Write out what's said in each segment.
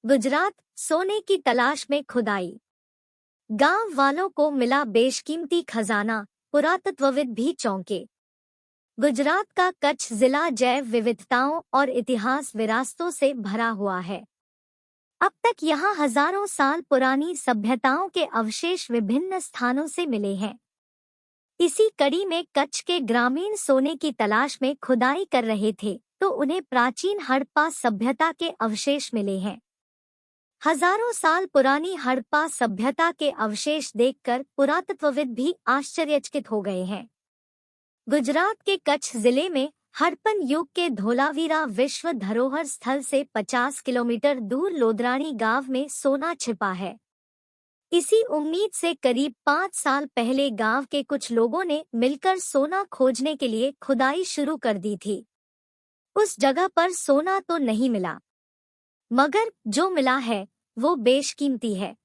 गुजरात, सोने की तलाश में खुदाई। गांव वालों को मिला बेशकीमती खजाना, पुरातत्वविद भी चौंके। गुजरात का कच्छ जिला जैव विविधताओं और इतिहास विरासतों से भरा हुआ है। अब तक यहाँ हजारों साल पुरानी सभ्यताओं के अवशेष विभिन्न स्थानों से मिले हैं। इसी कड़ी में कच्छ के ग्रामीण सोने की तलाश में खुदाई कर रहे थे तो उन्हें प्राचीन हड़प्पा सभ्यता के अवशेष मिले हैं। हजारों साल पुरानी हड़प्पा सभ्यता के अवशेष देखकर पुरातत्वविद भी आश्चर्यचकित हो गए हैं। गुजरात के कच्छ जिले में हड़प्पन युग के धोलावीरा विश्व धरोहर स्थल से 50 किलोमीटर दूर लोदराणी गांव में सोना छिपा है। इसी उम्मीद से करीब 5 साल पहले गांव के कुछ लोगों ने मिलकर सोना खोजने के लिए खुदाई शुरू कर दी थी। उस जगह पर सोना तो नहीं मिला, मगर जो मिला है वो बेशकीमती है।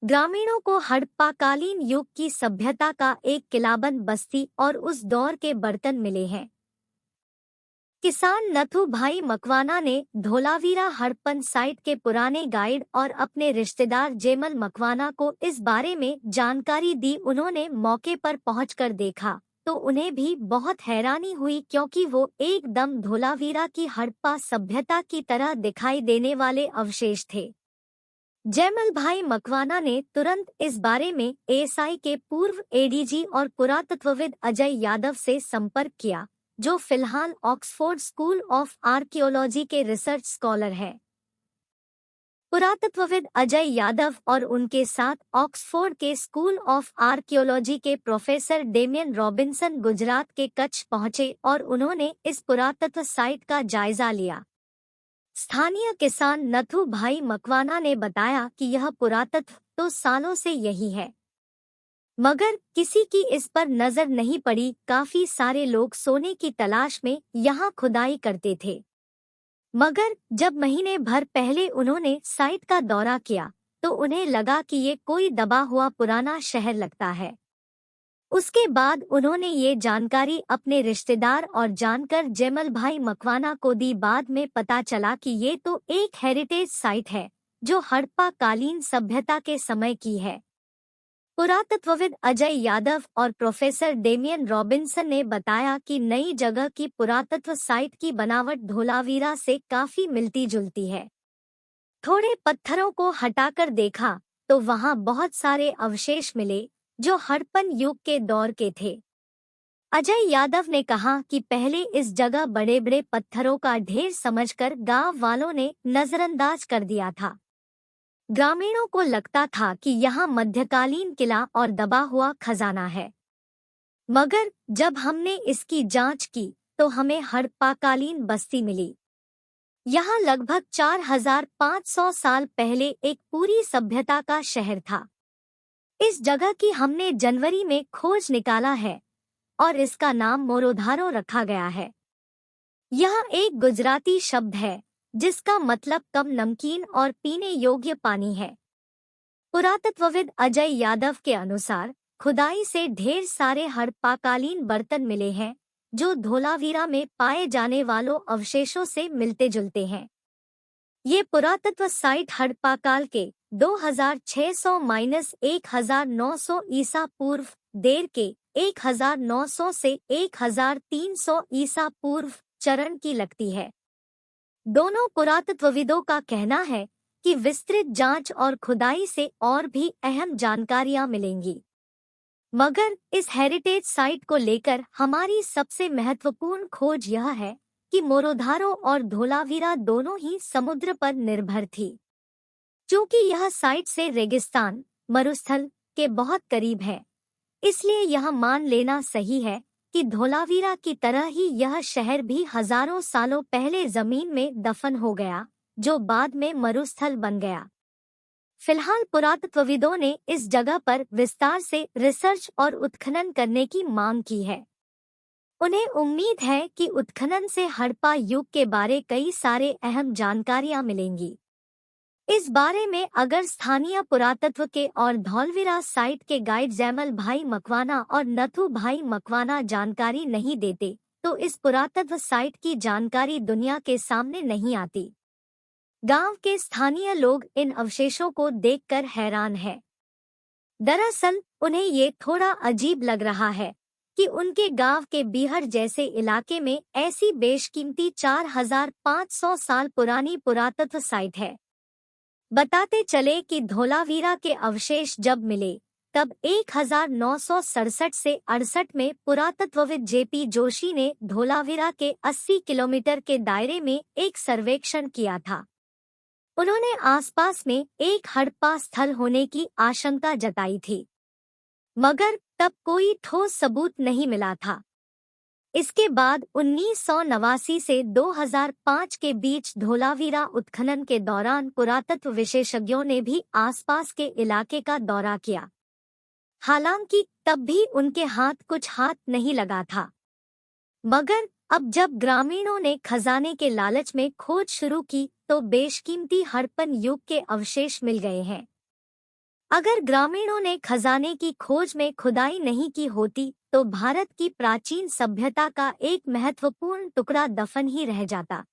ग्रामीणों को हड़प्पाकालीन युग की सभ्यता का एक किलाबंद बस्ती और उस दौर के बर्तन मिले हैं। किसान नथु भाई मकवाना ने धोलावीरा हड़प्पन साइट के पुराने गाइड और अपने रिश्तेदार जेमल मकवाना को इस बारे में जानकारी दी। उन्होंने मौके पर पहुंचकर देखा तो उन्हें भी बहुत हैरानी हुई, क्योंकि वो एकदम धोलावीरा की हड़प्पा सभ्यता की तरह दिखाई देने वाले अवशेष थे। जैमल भाई मकवाना ने तुरंत इस बारे में एएसआई के पूर्व एडीजी और पुरातत्वविद अजय यादव से संपर्क किया, जो फिलहाल ऑक्सफोर्ड स्कूल ऑफ आर्कियोलॉजी के रिसर्च स्कॉलर हैं। पुरातत्वविद अजय यादव और उनके साथ ऑक्सफोर्ड के स्कूल ऑफ आर्कियोलॉजी के प्रोफेसर डेमियन रॉबिन्सन गुजरात के कच्छ पहुंचे और उन्होंने इस पुरातत्व साइट का जायजा लिया। स्थानीय किसान नथु भाई मकवाना ने बताया कि यह पुरातत्व तो सालों से यही है, मगर किसी की इस पर नजर नहीं पड़ी। काफी सारे लोग सोने की तलाश में यहाँ खुदाई करते थे, मगर जब महीने भर पहले उन्होंने साइट का दौरा किया तो उन्हें लगा कि ये कोई दबा हुआ पुराना शहर लगता है। उसके बाद उन्होंने ये जानकारी अपने रिश्तेदार और जानकर जेमल भाई मकवाना को दी। बाद में पता चला कि ये तो एक हेरिटेज साइट है जो हड़प्पा कालीन सभ्यता के समय की है। पुरातत्वविद अजय यादव और प्रोफेसर डेमियन रॉबिन्सन ने बताया कि नई जगह की पुरातत्व साइट की बनावट धोलावीरा से काफी मिलती जुलती है। थोड़े पत्थरों को हटाकर देखा तो वहां बहुत सारे अवशेष मिले जो हड़प्पन युग के दौर के थे। अजय यादव ने कहा कि पहले इस जगह बड़े बड़े पत्थरों का ढेर समझकर गांव वालों ने नजरअंदाज कर दिया था। ग्रामीणों को लगता था कि यहाँ मध्यकालीन किला और दबा हुआ खजाना है, मगर जब हमने इसकी जांच की तो हमें हड़प्पाकालीन बस्ती मिली। यहाँ लगभग 4500 साल पहले एक पूरी सभ्यता का शहर था। इस जगह की हमने जनवरी में खोज निकाला है और इसका नाम मोरोधारो रखा गया है। यह एक गुजराती शब्द है जिसका मतलब कम नमकीन और पीने योग्य पानी है। पुरातत्वविद अजय यादव के अनुसार खुदाई से ढेर सारे हड़प्पाकालीन बर्तन मिले हैं जो धोलावीरा में पाए जाने वालों अवशेषों से मिलते जुलते हैं। ये पुरातत्व साइट हड़प्पाकाल के 2600-1900 ईसा पूर्व, देर के 1900 से 1300 ईसा पूर्व चरण की लगती है। दोनों पुरातत्वविदों का कहना है कि विस्तृत जांच और खुदाई से और भी अहम जानकारियां मिलेंगी, मगर इस हेरिटेज साइट को लेकर हमारी सबसे महत्वपूर्ण खोज यह है कि मोरोधारो और धोलावीरा दोनों ही समुद्र पर निर्भर थी। चूंकि यह साइट से रेगिस्तान, मरुस्थल के बहुत करीब है, इसलिए यह मान लेना सही है कि धोलावीरा की तरह ही यह शहर भी हजारों सालों पहले जमीन में दफन हो गया, जो बाद में मरुस्थल बन गया। फिलहाल पुरातत्वविदों ने इस जगह पर विस्तार से रिसर्च और उत्खनन करने की मांग की है। उन्हें उम्मीद है कि उत्खनन से हड़प्पा युग के बारे कई सारे अहम जानकारियां मिलेंगी। इस बारे में अगर स्थानीय पुरातत्व के और धौलवीरा साइट के गाइड जैमल भाई मकवाना और नथु भाई मकवाना जानकारी नहीं देते तो इस पुरातत्व साइट की जानकारी दुनिया के सामने नहीं आती। गांव के स्थानीय लोग इन अवशेषों को देखकर हैरान हैं। दरअसल उन्हें ये थोड़ा अजीब लग रहा है कि उनके गांव के बीहड़ जैसे इलाके में ऐसी बेशकीमती 4500 साल पुरानी पुरातत्व साइट है। बताते चले कि धोलावीरा के अवशेष जब मिले तब 1967 से 68 में पुरातत्वविद जेपी जोशी ने धोलावीरा के 80 किलोमीटर के दायरे में एक सर्वेक्षण किया था। उन्होंने आसपास में एक हड़प्पा स्थल होने की आशंका जताई थी, मगर तब कोई ठोस सबूत नहीं मिला था। इसके बाद 1989 से 2005 के बीच धोलावीरा उत्खनन के दौरान पुरातत्व विशेषज्ञों ने भी आसपास के इलाके का दौरा किया। हालांकि तब भी उनके कुछ हाथ नहीं लगा था। मगर अब जब ग्रामीणों ने खजाने के लालच में खोज शुरू की तो बेशकीमती हड़प्पन युग के अवशेष मिल गए हैं। अगर ग्रामीणों ने खजाने की खोज में खुदाई नहीं की होती तो भारत की प्राचीन सभ्यता का एक महत्वपूर्ण टुकड़ा दफन ही रह जाता।